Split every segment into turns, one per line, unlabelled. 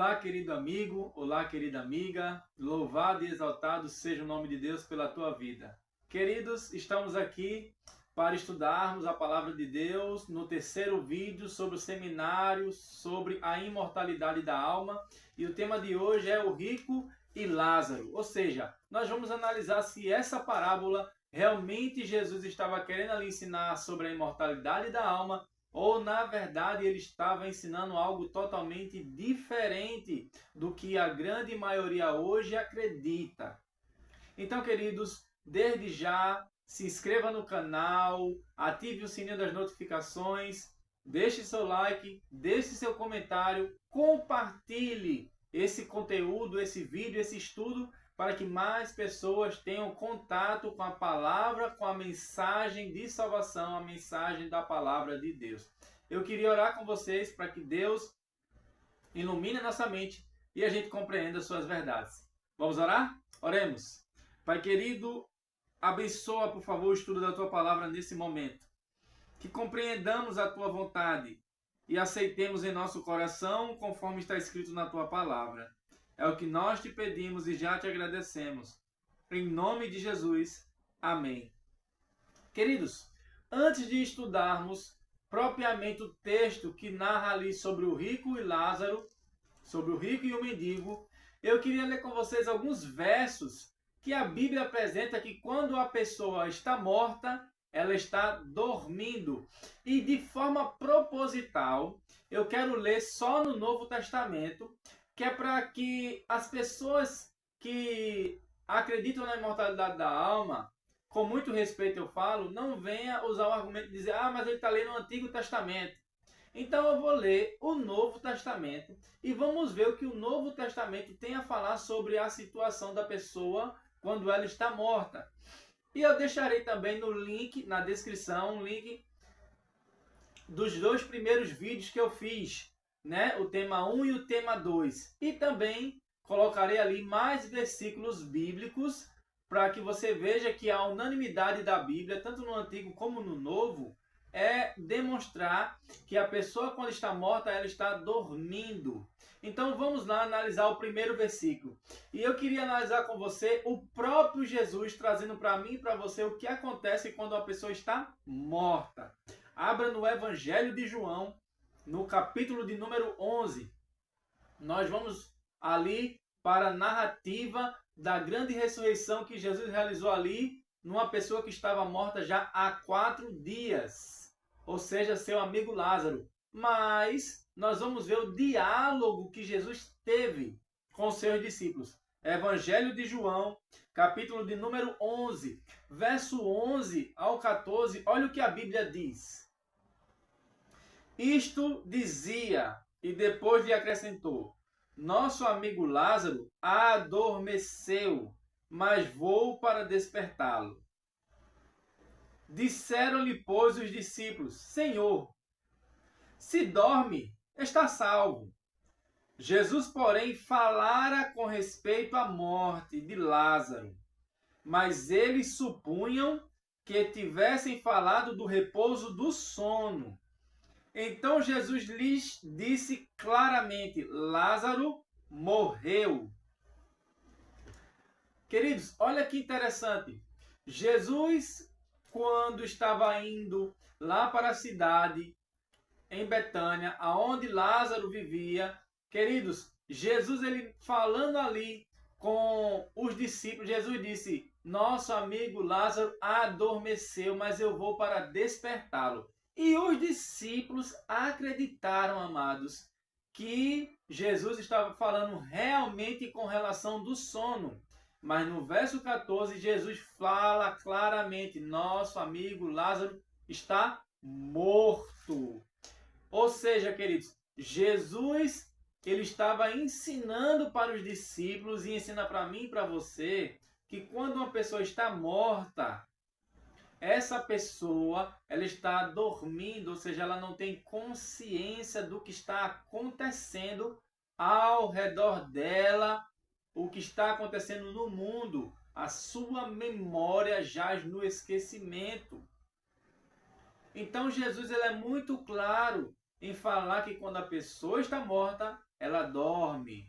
Olá, querido amigo, olá, querida amiga, louvado e exaltado seja o nome de Deus pela tua vida. Queridos, estamos aqui para estudarmos a palavra de Deus no terceiro vídeo sobre o seminário sobre a imortalidade da alma, e o tema de hoje é o rico e Lázaro. Ou seja, nós vamos analisar se essa parábola realmente Jesus estava querendo ali ensinar sobre a imortalidade da alma, ou na verdade ele estava ensinando algo totalmente diferente do que a grande maioria hoje acredita. Então, queridos, desde já se inscreva no canal, ative o sininho das notificações, deixe seu like, deixe seu comentário, compartilhe esse conteúdo, esse vídeo, esse estudo, para que mais pessoas tenham contato com a palavra, com a mensagem de salvação, a mensagem da palavra de Deus. Eu queria orar com vocês para que Deus ilumine a nossa mente e a gente compreenda as suas verdades. Vamos orar? Oremos. Pai querido, abençoa, por favor, o estudo da tua palavra nesse momento. Que compreendamos a tua vontade e aceitemos em nosso coração conforme está escrito na tua palavra. É o que nós te pedimos e já te agradecemos. Em nome de Jesus. Amém. Queridos, antes de estudarmos propriamente o texto que narra ali sobre o rico e Lázaro, sobre o rico e o mendigo, eu queria ler com vocês alguns versos que a Bíblia apresenta que quando a pessoa está morta, ela está dormindo. E de forma proposital, eu quero ler só no Novo Testamento, que é para que as pessoas que acreditam na imortalidade da alma, com muito respeito eu falo, não venha usar o argumento de dizer, mas ele está lendo o Antigo Testamento. Então eu vou ler o Novo Testamento e vamos ver o que o Novo Testamento tem a falar sobre a situação da pessoa quando ela está morta. E eu deixarei também no link, na descrição, um link dos dois primeiros vídeos que eu fiz, né? O tema 1 e o tema 2. E também colocarei ali mais versículos bíblicos para que você veja que a unanimidade da Bíblia, tanto no Antigo como no Novo, é demonstrar que a pessoa, quando está morta, ela está dormindo. Então vamos lá analisar o primeiro versículo. E eu queria analisar com você o próprio Jesus trazendo para mim e para você o que acontece quando a pessoa está morta. Abra no Evangelho de João, no capítulo de número 11. Nós vamos ali para a narrativa da grande ressurreição que Jesus realizou ali numa pessoa que estava morta já há 4 dias. Ou seja, seu amigo Lázaro. Mas nós vamos ver o diálogo que Jesus teve com os seus discípulos. Evangelho de João, capítulo de número 11, verso 11 ao 14, olha o que a Bíblia diz. Isto dizia, e depois lhe acrescentou, nosso amigo Lázaro adormeceu, mas vou para despertá-lo. Disseram-lhe, pois, os discípulos, Senhor, se dorme, está salvo. Jesus, porém, falara com respeito à morte de Lázaro, mas eles supunham que tivessem falado do repouso do sono. Então Jesus lhes disse claramente, Lázaro morreu. Queridos, olha que interessante. Jesus, quando estava indo lá para a cidade, em Betânia, aonde Lázaro vivia, queridos, Jesus, ele falando ali com os discípulos, Jesus disse, nosso amigo Lázaro adormeceu, mas eu vou para despertá-lo. E os discípulos acreditaram, amados, que Jesus estava falando realmente com relação do sono. Mas no verso 14, Jesus fala claramente, nosso amigo Lázaro está morto. Ou seja, queridos, Jesus, ele estava ensinando para os discípulos e ensina para mim e para você que quando uma pessoa está morta, essa pessoa, ela está dormindo, ou seja, ela não tem consciência do que está acontecendo ao redor dela, o que está acontecendo no mundo. A sua memória jaz no esquecimento. Então Jesus, ele é muito claro em falar que quando a pessoa está morta, ela dorme.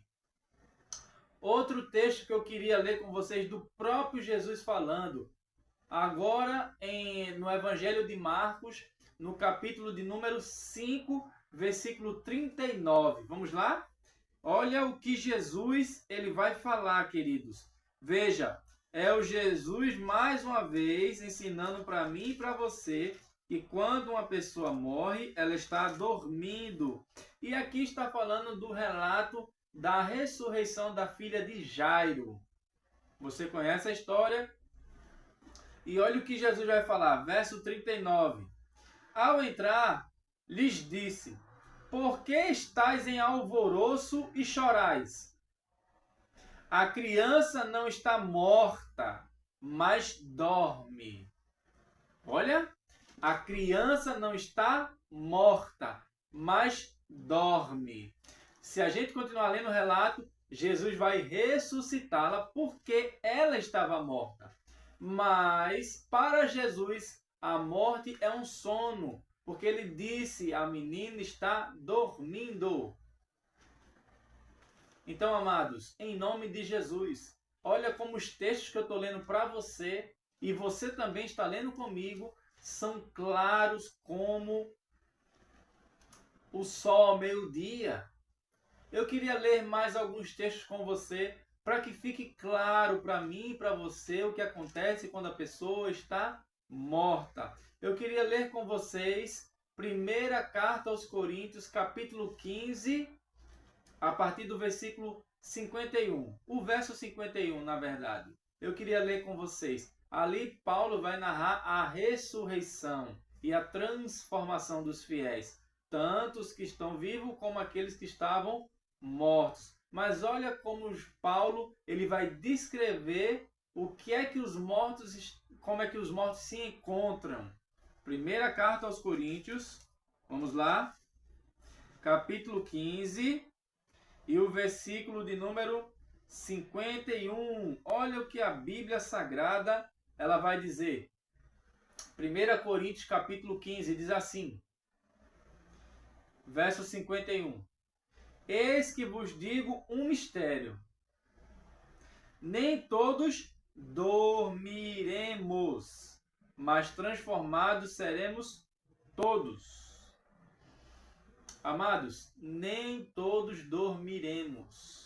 Outro texto que eu queria ler com vocês do próprio Jesus falando, agora no Evangelho de Marcos, no capítulo de número 5, versículo 39. Vamos lá? Olha o que Jesus ele vai falar, queridos. Veja, é o Jesus mais uma vez ensinando para mim e para você que quando uma pessoa morre, ela está dormindo. E aqui está falando do relato da ressurreição da filha de Jairo. Você conhece a história? E olha o que Jesus vai falar, verso 39. Ao entrar, lhes disse: por que estáis em alvoroço e chorais? A criança não está morta, mas dorme. Olha, a criança não está morta, mas dorme. Se a gente continuar lendo o relato, Jesus vai ressuscitá-la porque ela estava morta. Mas para Jesus, a morte é um sono, porque ele disse: a menina está dormindo. Então, amados, em nome de Jesus, olha como os textos que eu estou lendo para você, e você também está lendo comigo, são claros como o sol ao meio-dia. Eu queria ler mais alguns textos com você, para que fique claro para mim e para você o que acontece quando a pessoa está morta. Eu queria ler com vocês primeira carta aos Coríntios, capítulo 15, a partir do versículo 51. O verso 51, na verdade. Eu queria ler com vocês. Ali Paulo vai narrar a ressurreição e a transformação dos fiéis, tanto os que estão vivos como aqueles que estavam mortos. Mas olha como Paulo ele vai descrever o que é que os mortos, como é que os mortos se encontram. Primeira carta aos Coríntios, vamos lá, capítulo 15 e o versículo de número 51. Olha o que a Bíblia Sagrada ela vai dizer. 1 Coríntios capítulo 15 diz assim, verso 51. Eis que vos digo um mistério. Nem todos dormiremos, mas transformados seremos todos. Amados, nem todos dormiremos.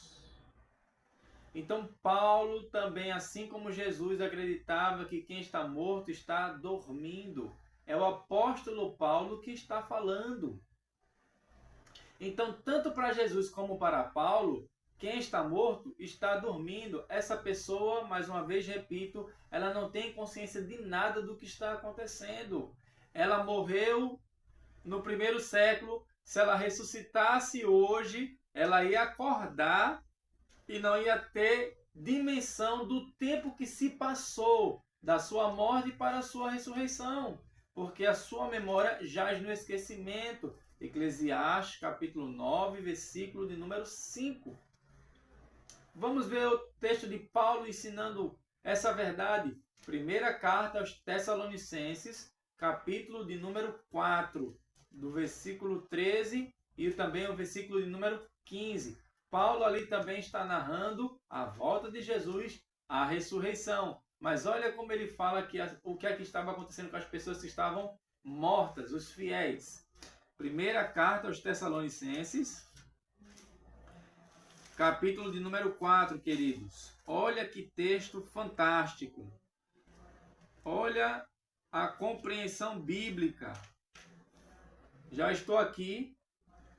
Então Paulo também, assim como Jesus, acreditava que quem está morto está dormindo. É o apóstolo Paulo que está falando. Então, tanto para Jesus como para Paulo, quem está morto está dormindo. Essa pessoa, mais uma vez repito, ela não tem consciência de nada do que está acontecendo. Ela morreu no primeiro século. Se ela ressuscitasse hoje, ela ia acordar e não ia ter dimensão do tempo que se passou da sua morte para a sua ressurreição, porque a sua memória jaz no esquecimento. Eclesiastes capítulo 9, versículo de número 5. Vamos ver o texto de Paulo ensinando essa verdade. Primeira carta aos Tessalonicenses, capítulo de número 4, do versículo 13 e também o versículo de número 15. Paulo ali também está narrando a volta de Jesus, a ressurreição. Mas olha como ele fala que o que é que estava acontecendo com as pessoas que estavam mortas, os fiéis. Primeira carta aos Tessalonicenses, capítulo de número 4, queridos. Olha que texto fantástico. Olha a compreensão bíblica. Já estou aqui.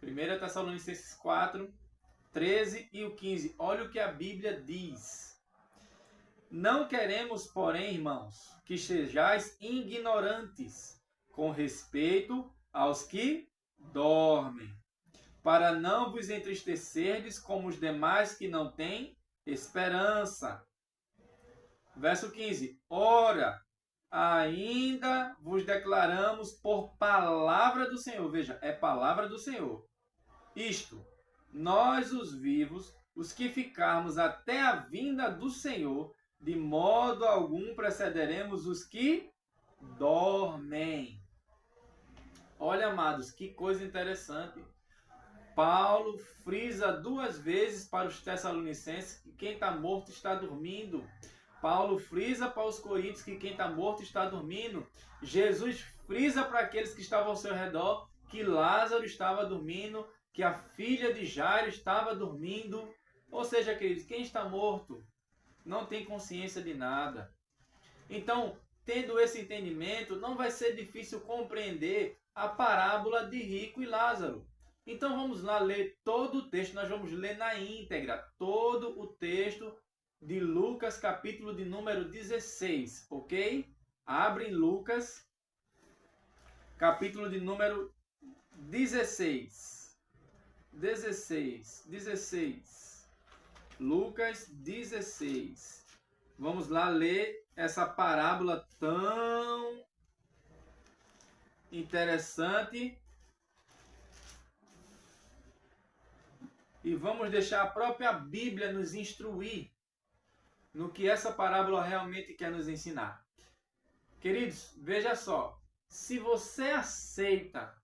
1 Tessalonicenses 4, 13 e o 15. Olha o que a Bíblia diz. Não queremos, porém, irmãos, que sejais ignorantes com respeito aos que dormem, para não vos entristecerdes como os demais que não têm esperança. Verso 15. Ora, ainda vos declaramos por palavra do Senhor. Veja, é palavra do Senhor. Isto, nós os vivos, os que ficarmos até a vinda do Senhor, de modo algum precederemos os que dormem. Olha, amados, que coisa interessante. Paulo frisa 2 vezes para os Tessalonicenses que quem está morto está dormindo. Paulo frisa para os coríntios que quem está morto está dormindo. Jesus frisa para aqueles que estavam ao seu redor que Lázaro estava dormindo, que a filha de Jairo estava dormindo. Ou seja, queridos, quem está morto não tem consciência de nada. Então, tendo esse entendimento, não vai ser difícil compreender a parábola de Rico e Lázaro. Então vamos lá ler todo o texto, nós vamos ler na íntegra, todo o texto de Lucas, capítulo de número 16, ok? Abre em Lucas, capítulo de número 16. 16. Lucas 16. Vamos lá ler essa parábola tão interessante. E vamos deixar a própria Bíblia nos instruir no que essa parábola realmente quer nos ensinar. Queridos, veja só. Se você aceita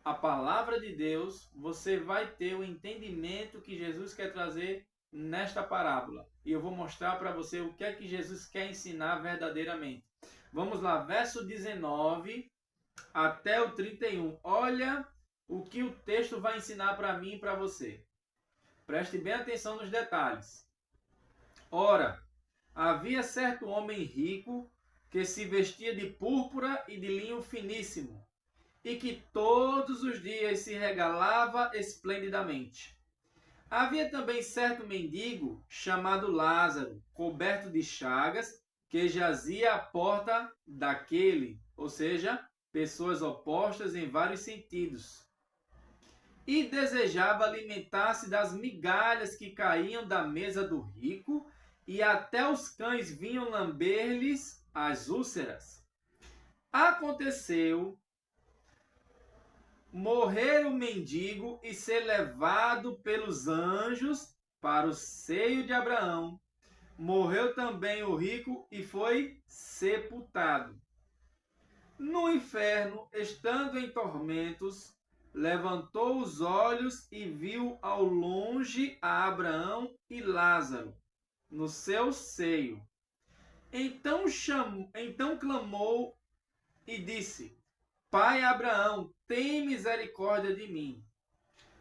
a palavra de Deus, você vai ter o entendimento que Jesus quer trazer nesta parábola. E eu vou mostrar para você o que é que Jesus quer ensinar verdadeiramente. Vamos lá, verso 19 até o 31. Olha o que o texto vai ensinar para mim e para você. Preste bem atenção nos detalhes. Ora, havia certo homem rico que se vestia de púrpura e de linho finíssimo, e que todos os dias se regalava esplendidamente. Havia também certo mendigo chamado Lázaro, coberto de chagas, que jazia à porta daquele, ou seja, pessoas opostas em vários sentidos, e desejava alimentar-se das migalhas que caíam da mesa do rico, e até os cães vinham lamber-lhes as úlceras. Aconteceu morrer o mendigo e ser levado pelos anjos para o seio de Abraão. Morreu também o rico e foi sepultado. No inferno, estando em tormentos, levantou os olhos e viu ao longe a Abraão e Lázaro no seu seio. Então clamou e disse: Pai Abraão, tem misericórdia de mim,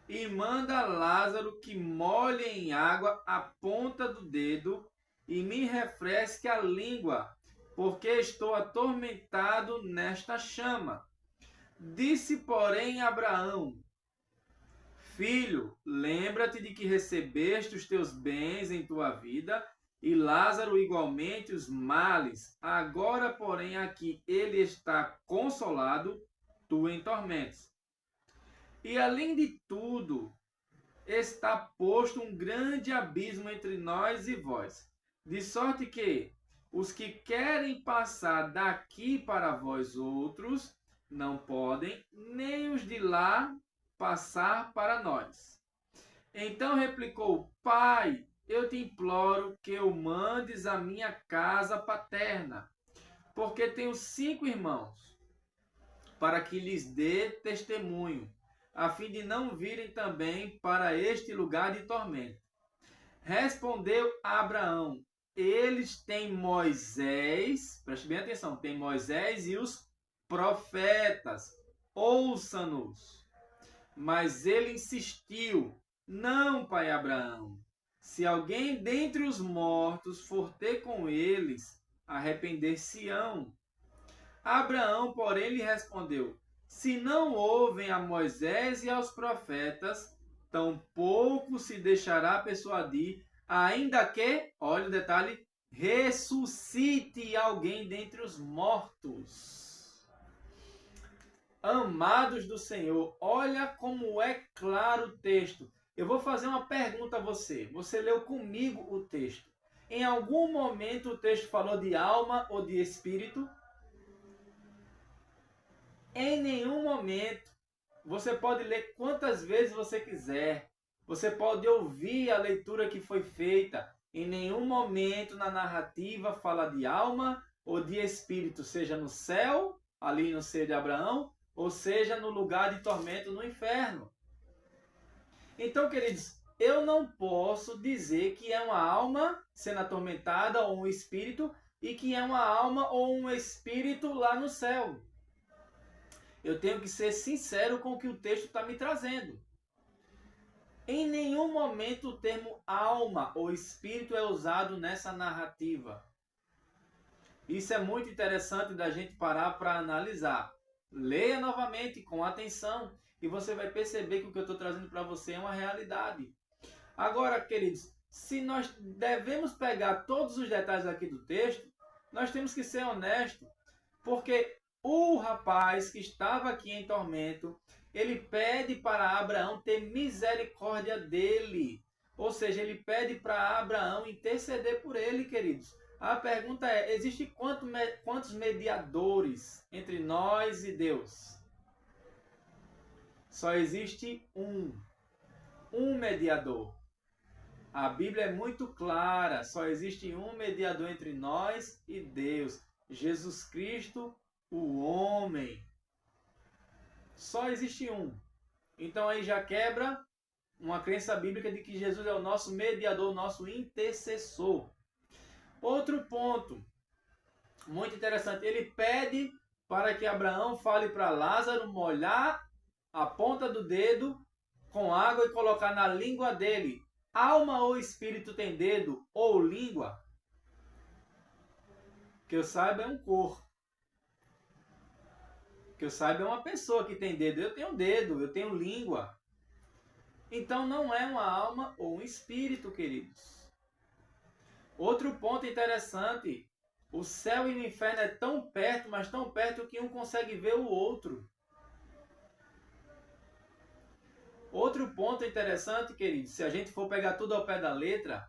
e manda Lázaro que molhe em água a ponta do dedo e me refresque a língua, porque estou atormentado nesta chama. Disse, porém, Abraão: Filho, lembra-te de que recebeste os teus bens em tua vida, e Lázaro igualmente os males. Agora, porém, aqui ele está consolado, tu em tormentos. E além de tudo, está posto um grande abismo entre nós e vós, de sorte que os que querem passar daqui para vós outros não podem, nem os de lá passar para nós. Então replicou: Pai, eu te imploro que o mandes à minha casa paterna, porque tenho 5 irmãos, para que lhes dê testemunho, a fim de não virem também para este lugar de tormento. Respondeu Abraão: Eles têm Moisés, preste bem atenção, tem Moisés e os profetas, ouça-nos. Mas ele insistiu: Não, pai Abraão, se alguém dentre os mortos for ter com eles, arrepender-se-ão. Abraão, porém, lhe respondeu: Se não ouvem a Moisés e aos profetas, tampouco se deixará persuadir, ainda que, olha o detalhe, ressuscite alguém dentre os mortos. Amados do Senhor, olha como é claro o texto. Eu vou fazer uma pergunta a você. Você leu comigo o texto. Em algum momento o texto falou de alma ou de espírito? Em nenhum momento. Você pode ler quantas vezes você quiser. Você pode ouvir a leitura que foi feita. Em nenhum momento na narrativa fala de alma ou de espírito, seja no céu, ali no seio de Abraão, ou seja, no lugar de tormento no inferno. Então, queridos, eu não posso dizer que é uma alma sendo atormentada ou um espírito e que é uma alma ou um espírito lá no céu. Eu tenho que ser sincero com o que o texto está me trazendo. Em nenhum momento o termo alma ou espírito é usado nessa narrativa. Isso é muito interessante da gente parar para analisar. Leia novamente com atenção e você vai perceber que o que eu estou trazendo para você é uma realidade. Agora, queridos, se nós devemos pegar todos os detalhes aqui do texto, nós temos que ser honestos, porque o rapaz que estava aqui em tormento, ele pede para Abraão ter misericórdia dele. Ou seja, ele pede para Abraão interceder por ele, queridos. A pergunta é, existe quantos mediadores entre nós e Deus? Só existe um mediador. A Bíblia é muito clara, só existe um mediador entre nós e Deus, Jesus Cristo, o homem. Só existe um. Então aí já quebra uma crença bíblica de que Jesus é o nosso mediador, o nosso intercessor. Outro ponto muito interessante, ele pede para que Abraão fale para Lázaro molhar a ponta do dedo com água e colocar na língua dele. Alma ou espírito tem dedo ou língua? Que eu saiba é um corpo. Que eu saiba é uma pessoa que tem dedo. Eu tenho dedo, eu tenho língua. Então não é uma alma ou um espírito, queridos. Outro ponto interessante. O céu e o inferno é tão perto, mas tão perto que um consegue ver o outro. Outro ponto interessante, queridos, se a gente for pegar tudo ao pé da letra,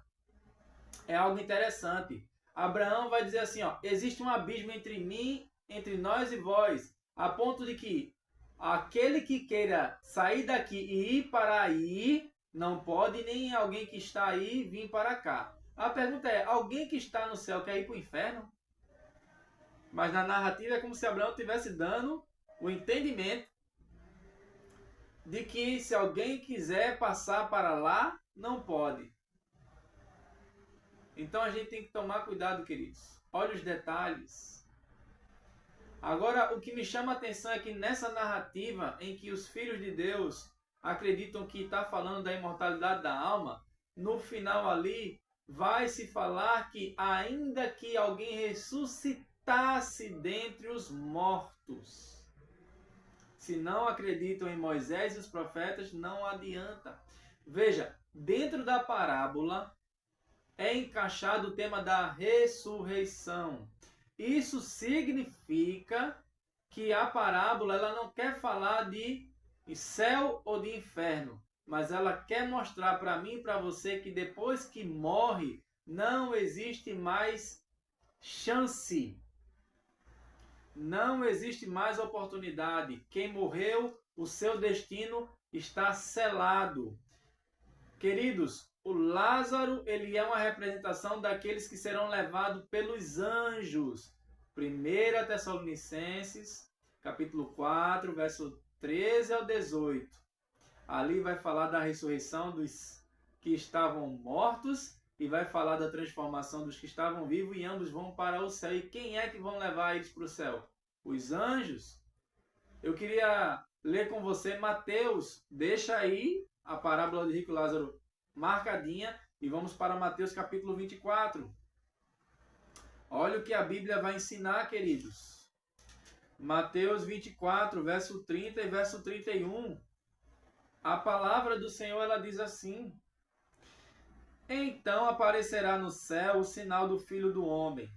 é algo interessante. Abraão vai dizer assim, ó, existe um abismo entre mim, entre nós e vós, a ponto de que aquele que queira sair daqui e ir para aí, não pode, nem alguém que está aí vir para cá. A pergunta é, alguém que está no céu quer ir para o inferno? Mas na narrativa é como se Abraão estivesse dando o entendimento de que se alguém quiser passar para lá, não pode. Então a gente tem que tomar cuidado, queridos. Olha os detalhes. Agora, o que me chama a atenção é que nessa narrativa em que os filhos de Deus acreditam que está falando da imortalidade da alma, no final ali vai se falar que ainda que alguém ressuscitasse dentre os mortos, se não acreditam em Moisés e os profetas, não adianta. Veja, dentro da parábola é encaixado o tema da ressurreição. Isso significa que a parábola ela não quer falar de céu ou de inferno, mas ela quer mostrar para mim e para você que depois que morre, não existe mais chance. Não existe mais oportunidade. Quem morreu, o seu destino está selado. Queridos, o Lázaro, ele é uma representação daqueles que serão levados pelos anjos. 1 Tessalonicenses, capítulo 4, verso 13 ao 18. Ali vai falar da ressurreição dos que estavam mortos e vai falar da transformação dos que estavam vivos e ambos vão para o céu. E quem é que vão levar eles para o céu? Os anjos. Eu queria ler com você Mateus. Deixa aí a parábola de rico e Lázaro marcadinha e vamos para Mateus capítulo 24. Olha o que a Bíblia vai ensinar, queridos. Mateus 24, verso 30 e verso 31. A palavra do Senhor ela diz assim: então aparecerá no céu o sinal do Filho do Homem.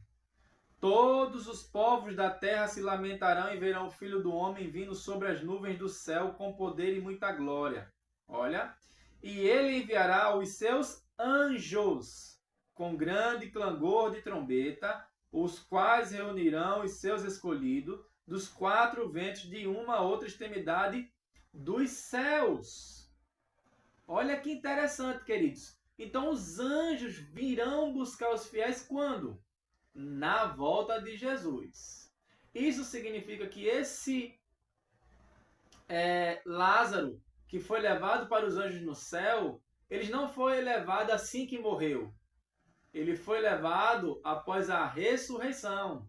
Todos os povos da terra se lamentarão e verão o Filho do Homem vindo sobre as nuvens do céu com poder e muita glória. Olha, e ele enviará os seus anjos com grande clangor de trombeta, os quais reunirão os seus escolhidos dos quatro ventos de uma a outra extremidade dos céus. Olha que interessante, queridos. Então os anjos virão buscar os fiéis quando? Na volta de Jesus. Isso significa que esse Lázaro, que foi levado para os anjos no céu, ele não foi levado assim que morreu. Ele foi levado após a ressurreição,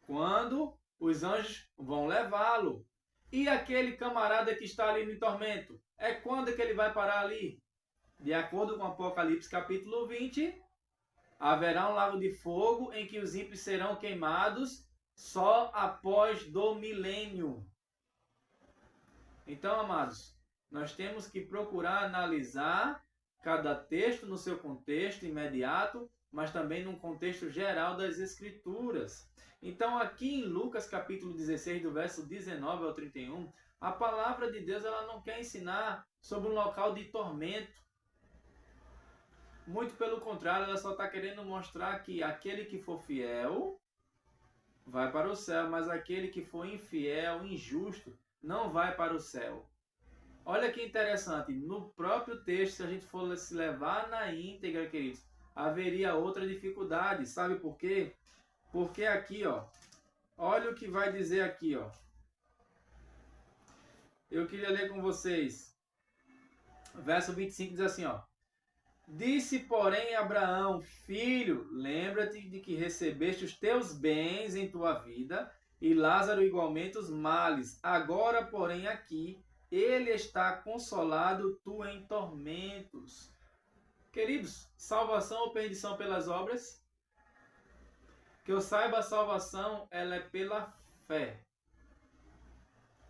quando os anjos vão levá-lo. E aquele camarada que está ali no tormento, quando que ele vai parar ali? De acordo com Apocalipse capítulo 20, haverá um lago de fogo em que os ímpios serão queimados só após do milênio. Então, amados, nós temos que procurar analisar cada texto no seu contexto imediato, mas também num contexto geral das Escrituras. Então, aqui em Lucas capítulo 16, do verso 19 ao 31, a palavra de Deus ela não quer ensinar sobre um local de tormento. Muito pelo contrário, ela só está querendo mostrar que aquele que for fiel vai para o céu, mas aquele que for infiel, injusto, não vai para o céu. Olha que interessante, no próprio texto, se a gente for se levar na íntegra, queridos, haveria outra dificuldade. Sabe por quê? Porque aqui, ó, olha o que vai dizer aqui, ó. Eu queria ler com vocês. Verso 25 diz assim, ó. Disse, porém, Abraão, filho, lembra-te de que recebeste os teus bens em tua vida, e Lázaro igualmente os males. Agora, porém, aqui, ele está consolado, tu em tormentos. Queridos, salvação ou perdição pelas obras? Que eu saiba, a salvação, ela é pela fé.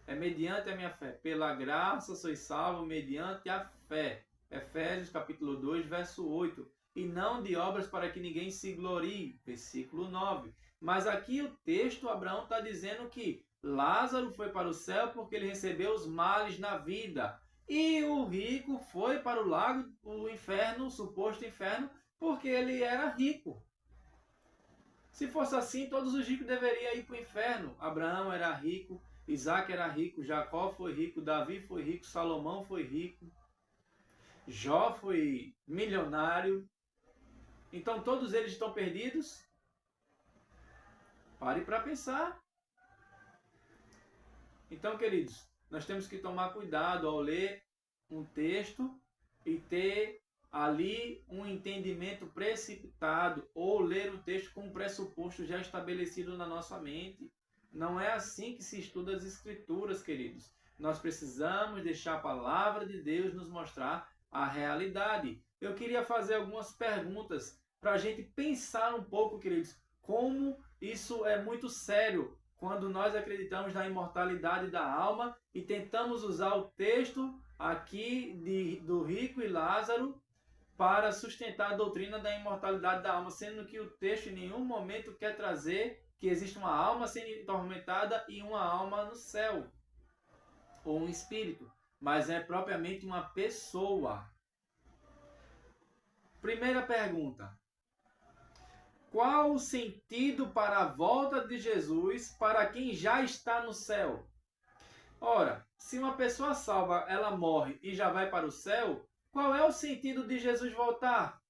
É mediante a minha fé. Pela graça sois salvos mediante a fé. Efésios capítulo 2, verso 8. E não de obras para que ninguém se glorie. Versículo 9. Mas aqui o texto, Abraão está dizendo que Lázaro foi para o céu porque ele recebeu os males na vida. E o rico foi para o lago, o inferno, o suposto inferno, porque ele era rico. Se fosse assim, todos os ricos deveriam ir para o inferno. Abraão era rico, Isaac era rico, Jacó foi rico, Davi foi rico, Salomão foi rico, Jó foi milionário. Então todos eles estão perdidos? Pare para pensar. Então, queridos, nós temos que tomar cuidado ao ler um texto e ter ali um entendimento precipitado, ou ler o texto com um pressuposto já estabelecido na nossa mente. Não é assim que se estuda as Escrituras, queridos. Nós precisamos deixar a palavra de Deus nos mostrar a realidade. Eu queria fazer algumas perguntas para a gente pensar um pouco, queridos, como isso é muito sério quando nós acreditamos na imortalidade da alma e tentamos usar o texto aqui do rico e Lázaro para sustentar a doutrina da imortalidade da alma, sendo que o texto em nenhum momento quer trazer que existe uma alma sendo atormentada e uma alma no céu, ou um espírito, mas é propriamente uma pessoa. Primeira pergunta. Qual o sentido para a volta de Jesus para quem já está no céu? Ora, se uma pessoa salva, ela morre e já vai para o céu, qual é o sentido de Jesus voltar?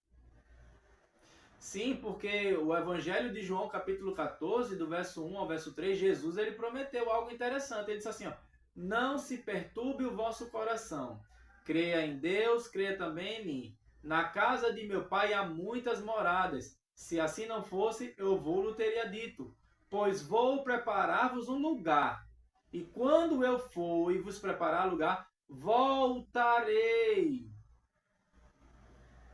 Sim, porque o Evangelho de João, capítulo 14, do verso 1 ao verso 3, Jesus ele prometeu algo interessante. Ele disse assim, ó, não se perturbe o vosso coração. Creia em Deus, creia também em mim. Na casa de meu pai há muitas moradas. Se assim não fosse, eu vou-lhe teria dito. Pois vou preparar-vos um lugar. E quando eu for e vos preparar lugar, voltarei.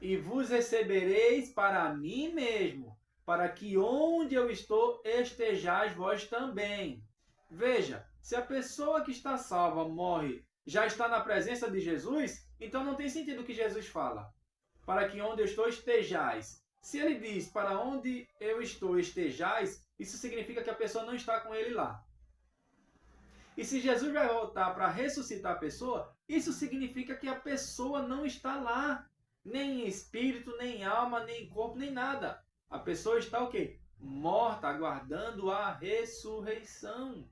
E vos recebereis para mim mesmo, para que onde eu estou estejais vós também. Veja, se a pessoa que está salva morre, já está na presença de Jesus, então não tem sentido o que Jesus fala. Para que onde eu estou estejais. Se ele diz para onde eu estou estejais, isso significa que a pessoa não está com ele lá. E se Jesus vai voltar para ressuscitar a pessoa, isso significa que a pessoa não está lá. Nem em espírito, nem em alma, nem em corpo, nem nada. A pessoa está o quê? Morta, aguardando a ressurreição.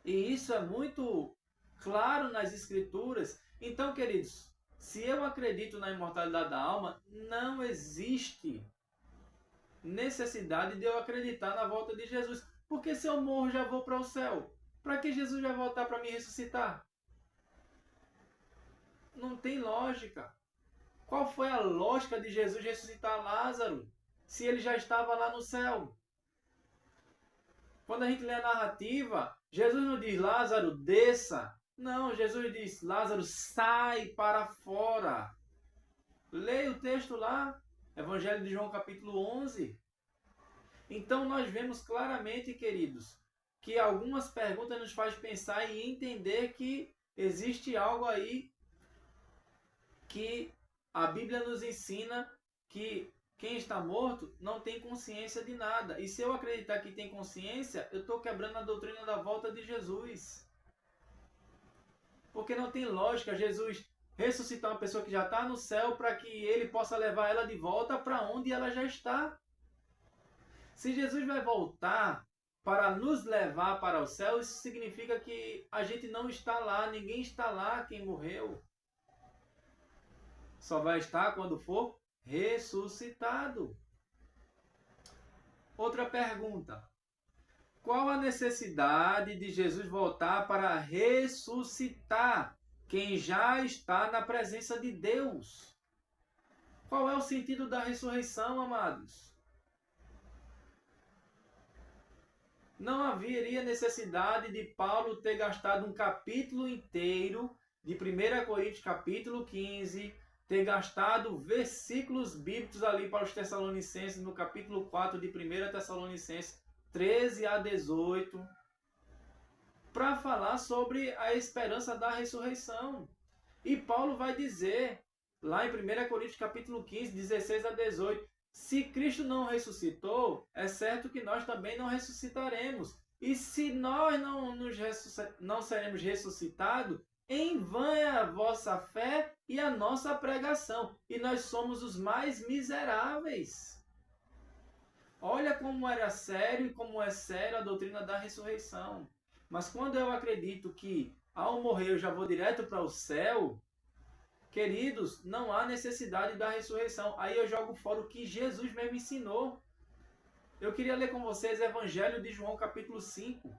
E isso é muito claro nas Escrituras. Então, queridos, se eu acredito na imortalidade da alma, não existe necessidade de eu acreditar na volta de Jesus. Porque se eu morro, já vou para o céu. Para que Jesus vai voltar para me ressuscitar? Não tem lógica. Qual foi a lógica de Jesus ressuscitar Lázaro, se ele já estava lá no céu? Quando a gente lê a narrativa, Jesus não diz, Lázaro, desça. Não, Jesus diz, Lázaro, sai para fora. Leia o texto lá, Evangelho de João capítulo 11. Então nós vemos claramente, queridos, que algumas perguntas nos fazem pensar e entender que existe algo aí que a Bíblia nos ensina que quem está morto não tem consciência de nada. E se eu acreditar que tem consciência, eu estou quebrando a doutrina da volta de Jesus. Porque não tem lógica Jesus ressuscitar uma pessoa que já está no céu para que ele possa levar ela de volta para onde ela já está. Se Jesus vai voltar para nos levar para o céu, isso significa que a gente não está lá, ninguém está lá quem morreu. Só vai estar quando for ressuscitado. Outra pergunta. Qual a necessidade de Jesus voltar para ressuscitar quem já está na presença de Deus? Qual é o sentido da ressurreição, amados? Não haveria necessidade de Paulo ter gastado um capítulo inteiro de 1 Coríntios capítulo 15, ter gastado versículos bíblicos ali para os Tessalonicenses no capítulo 4 de 1 Tessalonicenses 13 a 18, para falar sobre a esperança da ressurreição. E Paulo vai dizer, lá em 1 Coríntios capítulo 15, 16 a 18, se Cristo não ressuscitou, é certo que nós também não ressuscitaremos. E se nós não seremos ressuscitados, em vão é a vossa fé e a nossa pregação. E nós somos os mais miseráveis. Olha como era sério e como é sério a doutrina da ressurreição. Mas quando eu acredito que ao morrer eu já vou direto para o céu, queridos, não há necessidade da ressurreição. Aí eu jogo fora o que Jesus mesmo ensinou. Eu queria ler com vocês Evangelho de João, capítulo 5.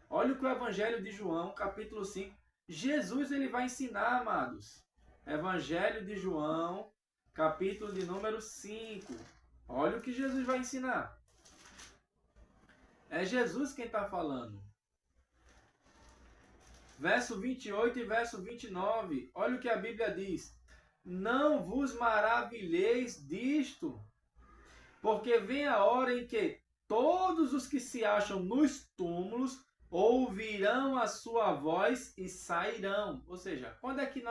Olha o que o Evangelho de João, capítulo 5, Jesus ele vai ensinar, amados. Evangelho de João, capítulo de número 5. Olha o que Jesus vai ensinar. É Jesus quem está falando. Verso 28 e verso 29. Olha o que a Bíblia diz. Não vos maravilheis disto, porque vem a hora em que todos os que se acham nos túmulos ouvirão a sua voz e sairão. Ou seja, quando é que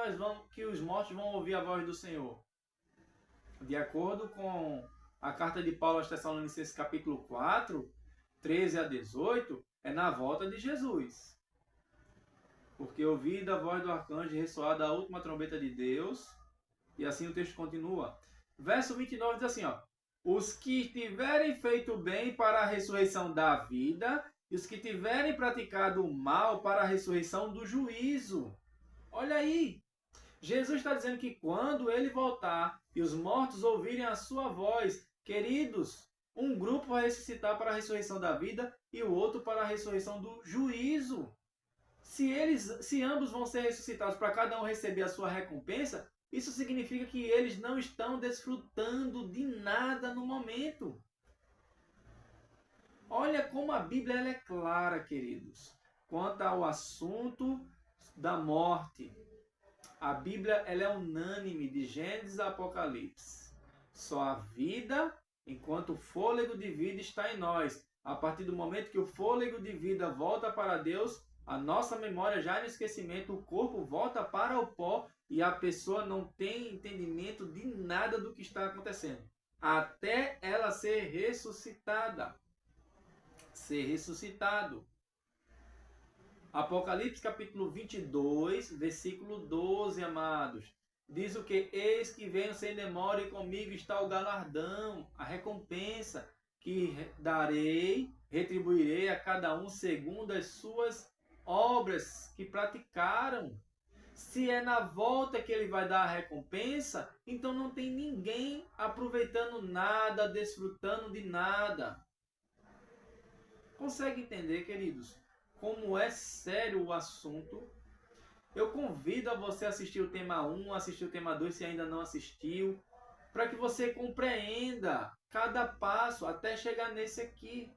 que os mortos vão ouvir a voz do Senhor? De acordo com a carta de Paulo aos Tessalonicenses capítulo 4, 13 a 18, é na volta de Jesus. Porque ouvi da voz do arcanjo ressoar da última trombeta de Deus. E assim o texto continua. Verso 29 diz assim, ó. Os que tiverem feito bem para a ressurreição da vida, e os que tiverem praticado o mal para a ressurreição do juízo. Olha aí. Jesus está dizendo que quando ele voltar e os mortos ouvirem a sua voz, queridos, um grupo vai ressuscitar para a ressurreição da vida e o outro para a ressurreição do juízo. Se ambos vão ser ressuscitados para cada um receber a sua recompensa, isso significa que eles não estão desfrutando de nada no momento. Olha como a Bíblia ela é clara, queridos, quanto ao assunto da morte. A Bíblia ela é unânime, de Gênesis a Apocalipse. Só a vida, enquanto o fôlego de vida está em nós. A partir do momento que o fôlego de vida volta para Deus, a nossa memória já no esquecimento, o corpo volta para o pó e a pessoa não tem entendimento de nada do que está acontecendo. Até ela ser ressuscitada. Ser ressuscitado. Apocalipse capítulo 22, versículo 12, amados. Diz o que? Eis que venho sem demora e comigo está o galardão, a recompensa que darei, retribuirei a cada um segundo as suas obras que praticaram. Se é na volta que ele vai dar a recompensa, então não tem ninguém aproveitando nada, desfrutando de nada. Consegue entender, queridos? como é sério o assunto. Eu convido a você a assistir o tema 1, assistir o tema 2 se ainda não assistiu, para que você compreenda cada passo até chegar nesse aqui.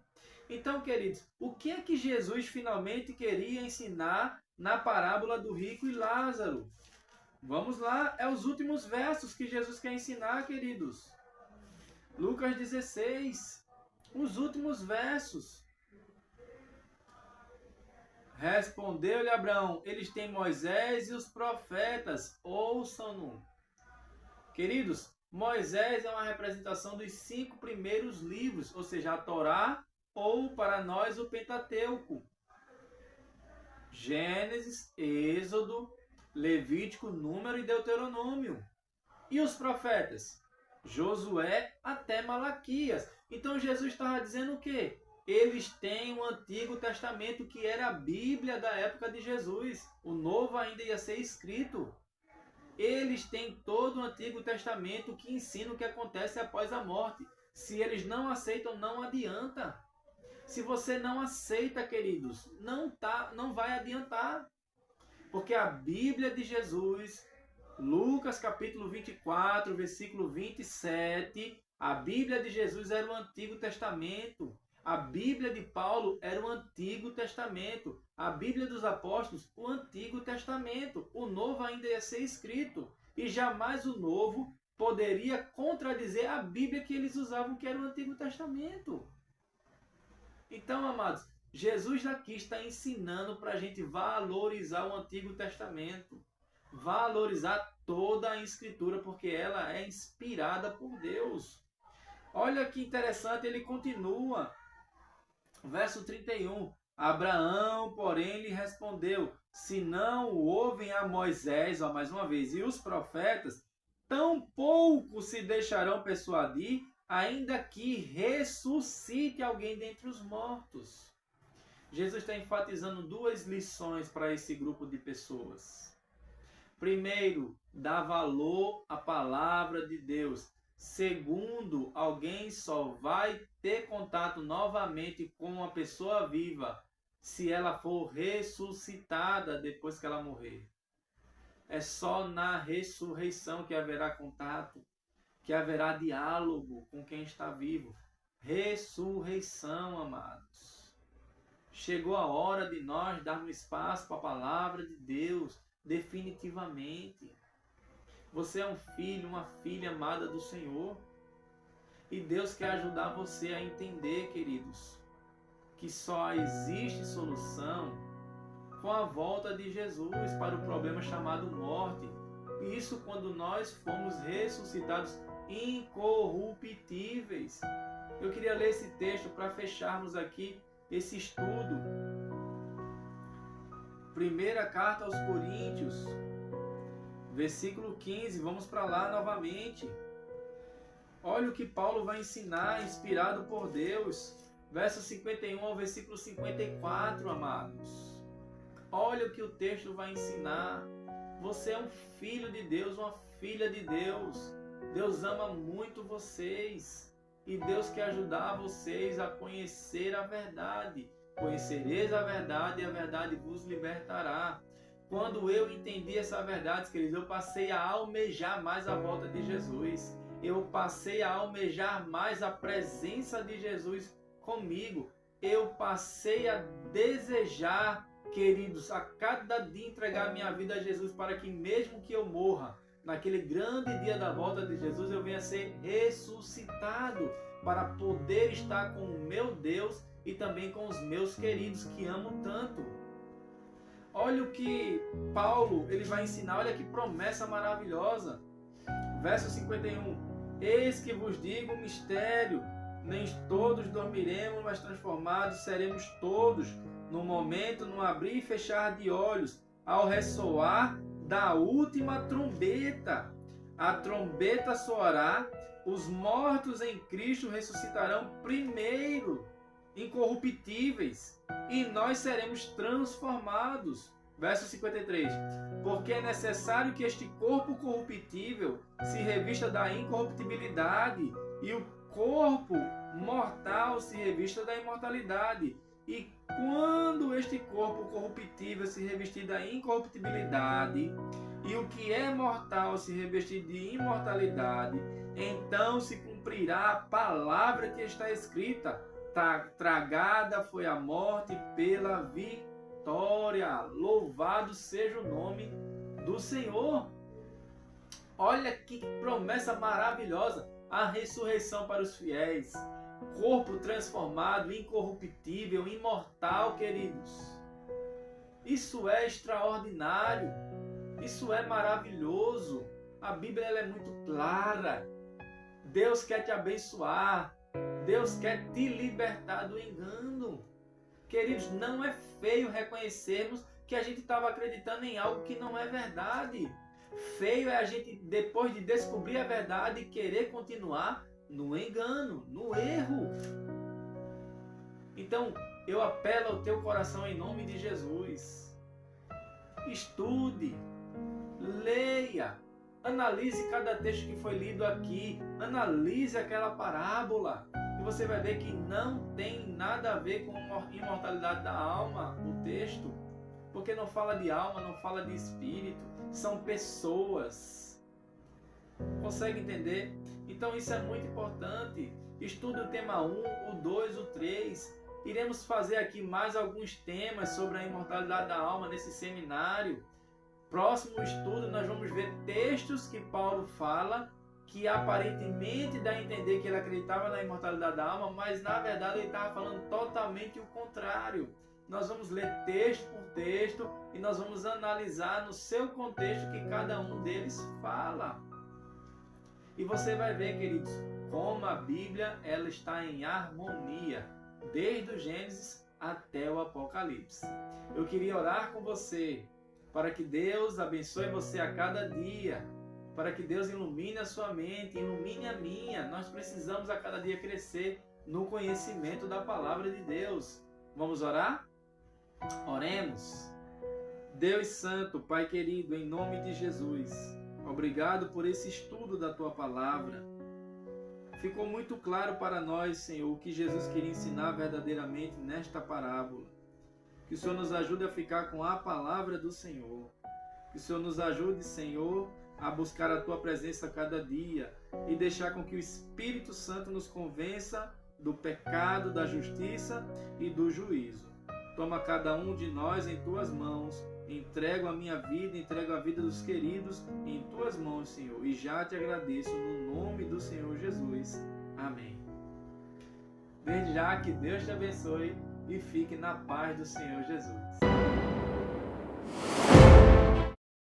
Então, queridos, o que é que Jesus finalmente queria ensinar na parábola do rico e Lázaro? Vamos lá, é os últimos versos que Jesus quer ensinar, queridos. Lucas 16, os últimos versos. Respondeu-lhe Abraão: eles têm Moisés e os profetas, ouçam-no. Queridos, Moisés é uma representação dos 5 primeiros livros, ou seja, a Torá, ou para nós o Pentateuco. Gênesis, Êxodo, Levítico, Número e Deuteronômio. E os profetas? Josué até Malaquias. Então Jesus estava dizendo o quê? Eles têm o Antigo Testamento, que era a Bíblia da época de Jesus. O Novo ainda ia ser escrito. Eles têm todo o Antigo Testamento que ensina o que acontece após a morte. Se eles não aceitam, não adianta. Se você não aceita, queridos, não vai adiantar. Porque a Bíblia de Jesus, Lucas capítulo 24, versículo 27, a Bíblia de Jesus era o Antigo Testamento. A Bíblia de Paulo era o Antigo Testamento. A Bíblia dos Apóstolos, o Antigo Testamento. O Novo ainda ia ser escrito. E jamais o Novo poderia contradizer a Bíblia que eles usavam, que era o Antigo Testamento. Então, amados, Jesus aqui está ensinando para a gente valorizar o Antigo Testamento. Valorizar toda a Escritura, porque ela é inspirada por Deus. Olha que interessante, ele continua. Verso 31. Abraão, porém, lhe respondeu: se não ouvem a Moisés, ó, mais uma vez, e os profetas, tampouco se deixarão persuadir, ainda que ressuscite alguém dentre os mortos. Jesus está enfatizando 2 lições para esse grupo de pessoas. Primeiro, dá valor à palavra de Deus. Segundo, alguém só vai ter contato novamente com uma pessoa viva se ela for ressuscitada depois que ela morrer. É só na ressurreição que haverá contato, que haverá diálogo com quem está vivo. Ressurreição, amados. Chegou a hora de nós darmos espaço para a palavra de Deus, definitivamente. Você é um filho, uma filha amada do Senhor. E Deus quer ajudar você a entender, queridos, que só existe solução com a volta de Jesus para o problema chamado morte. E isso quando nós fomos ressuscitados incorruptíveis. Eu queria ler esse texto para fecharmos aqui esse estudo. Primeira carta aos Coríntios, versículo 15. Vamos para lá novamente. Olha o que Paulo vai ensinar, inspirado por Deus. Verso 51 ao versículo 54, amados. Olha o que o texto vai ensinar. Você é um filho de Deus, uma filha de Deus. Deus ama muito vocês. E Deus quer ajudar vocês a conhecer a verdade. Conhecereis a verdade e a verdade vos libertará. Quando eu entendi essa verdade, queridos, eu passei a almejar mais a volta de Jesus. Eu passei a almejar mais a presença de Jesus comigo. Eu passei a desejar, queridos, a cada dia entregar minha vida a Jesus, para que mesmo que eu morra, naquele grande dia da volta de Jesus, eu venha ser ressuscitado para poder estar com o meu Deus e também com os meus queridos que amo tanto. Olha o que Paulo ele vai ensinar, olha que promessa maravilhosa. Verso 51. Eis que vos digo um mistério, nem todos dormiremos, mas transformados seremos todos, no momento, no abrir e fechar de olhos, ao ressoar da última trombeta. A trombeta soará, os mortos em Cristo ressuscitarão primeiro, incorruptíveis, e nós seremos transformados. Verso 53. Porque é necessário que este corpo corruptível se revista da incorruptibilidade, e o corpo mortal se revista da imortalidade. E quando quando este corpo corruptível se revestir da incorruptibilidade e o que é mortal se revestir de imortalidade, então se cumprirá a palavra que está escrita: tragada foi a morte pela vitória. Louvado seja o nome do Senhor. Olha que promessa maravilhosa. A ressurreição para os fiéis. Corpo transformado, incorruptível, imortal, queridos. Isso é extraordinário. Isso é maravilhoso. A Bíblia ela é muito clara. Deus quer te abençoar. Deus quer te libertar do engano. Queridos, não é feio reconhecermos que a gente estava acreditando em algo que não é verdade. Feio é a gente, depois de descobrir a verdade, querer continuar no engano, no erro. Então, eu apelo ao teu coração em nome de Jesus. Estude, leia, analise cada texto que foi lido aqui, analise aquela parábola e você vai ver que não tem nada a ver com a imortalidade da alma, o texto, porque não fala de alma, não fala de espírito, são pessoas. Consegue entender? Então isso é muito importante. Estude o tema 1, o 2, o 3. Iremos fazer aqui mais alguns temas sobre a imortalidade da alma nesse seminário. Próximo estudo nós vamos ver textos que Paulo fala que aparentemente dá a entender que ele acreditava na imortalidade da alma, mas na verdade ele estava falando totalmente o contrário. Nós vamos ler texto por texto e nós vamos analisar no seu contexto que cada um deles fala. E você vai ver, queridos, como a Bíblia ela está em harmonia, desde o Gênesis até o Apocalipse. Eu queria orar com você, para que Deus abençoe você a cada dia, para que Deus ilumine a sua mente, ilumine a minha. Nós precisamos a cada dia crescer no conhecimento da palavra de Deus. Vamos orar? Oremos. Deus Santo, Pai querido, em nome de Jesus, obrigado por esse estudo da Tua Palavra. Ficou muito claro para nós, Senhor, o que Jesus queria ensinar verdadeiramente nesta parábola. Que o Senhor nos ajude a ficar com a Palavra do Senhor. Que o Senhor nos ajude, Senhor, a buscar a Tua presença a cada dia e deixar com que o Espírito Santo nos convença do pecado, da justiça e do juízo. Toma cada um de nós em Tuas mãos. Entrego a minha vida, entrego a vida dos queridos em Tuas mãos, Senhor. E já te agradeço no nome do Senhor Jesus. Amém. Desde já que Deus te abençoe e fique na paz do Senhor Jesus.